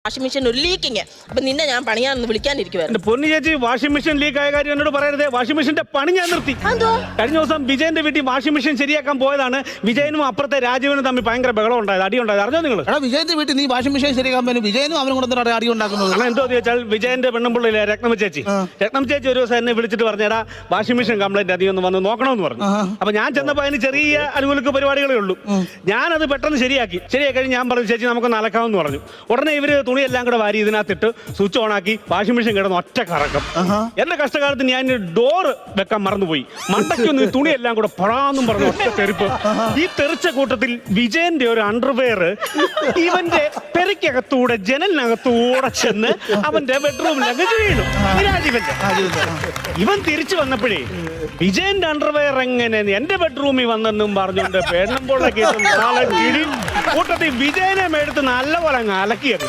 Washing machine ഒരു leaking. അപ്പൊ നിന്നെ ഞാൻ പണിയാന്ന് വിളിക്കാനിരിക്കുവായിരുന്നു. പൊന്നു ചേച്ചി, വാഷിംഗ് മെഷീൻ ലീക്ക് ആയ കാര്യം എന്നോട് പറയരുതേ. വാഷിംഗ് മെഷീന്റെ പണി ഞാൻ നിർത്തി. കഴിഞ്ഞ ദിവസം വിജയന്റെ വീട്ടിൽ വാഷിംഗ് മെഷീൻ ശരിയാക്കാൻ പോയതാണ്. വിജയനും അപ്പുറത്തെ രാജീവനും തമ്മിൽ ഭയങ്കര ബഹളം ഉണ്ടായത്, അടി ഉണ്ടായത്. അറിഞ്ഞോ നിങ്ങൾ? വിജയന്റെ വീട്ടിൽ നീ വാഷിംഗ് മെഷീൻ ശരിയാക്കാൻ പോലും വിജയനും അവനും കൂടെ അടി ഉണ്ടാക്കുന്നത്. എന്തോ ചോദിച്ചാൽ വിജയന്റെ പെണ്ണുമ്പിള്ളിലെ രത്നമ്മ ചേച്ചി ഒരു ദിവസം എന്നെ വിളിച്ചിട്ട് പറഞ്ഞേടാ വാഷിംഗ് മെഷീൻ കംപ്ലൈന്റ് അധികം ഒന്ന് വന്ന് നോക്കണമെന്ന് പറഞ്ഞു. അപ്പൊ ഞാൻ ചെന്നപ്പോ അതിന് ചെറിയ അനുകൂലിക്ക് പരിപാടികളേ ഉള്ളൂ. ഞാനത് പെട്ടെന്ന് ശരിയാക്കി കഴിഞ്ഞ് ഞാൻ പറഞ്ഞു ചേച്ചി നമുക്കൊന്ന് അലക്കാമെന്ന് പറഞ്ഞു. ഉടനെ ഇവര് തുണിയെല്ലാം കൂടെ വാരി ഇതിനകത്തിട്ട് സ്വിച്ച് ഓൺ ആക്കി വാഷിംഗ് മെഷീൻ കിടന്ന് ഒറ്റ കറക്കം. എന്റെ കഷ്ടകാലത്ത് ഞാൻ ഡോറ് വെക്കാൻ മറന്നുപോയി. മണ്ടയ്ക്കൊന്ന് തുണിയെല്ലാം കൂടെ പഴാന്നും പറഞ്ഞു ഒറ്റ തെറിപ്പ്. ഈ തെറിച്ച കൂട്ടത്തിൽ വിജയന്റെ ഒരു അണ്ടർവെയർ ഇവന്റെ പെരക്കകത്തൂടെ ജനലിനകത്തൂടെ ചെന്ന് അവന്റെ ബെഡ്റൂമിലൊക്കെ വീണു. ഇവൻ തിരിച്ചു വന്നപ്പോഴേ വിജയന്റെ അണ്ടർവെയർ എങ്ങനെ എന്റെ ബെഡ്റൂമിൽ വന്നെന്നും പറഞ്ഞുകൊണ്ട് പെണ്ണുമ്പോഴൊക്കെ കൂട്ടത്തിൽ വിജയനെ എടുത്ത് നല്ലപോലെ അങ്ങ് അലക്കിയത്.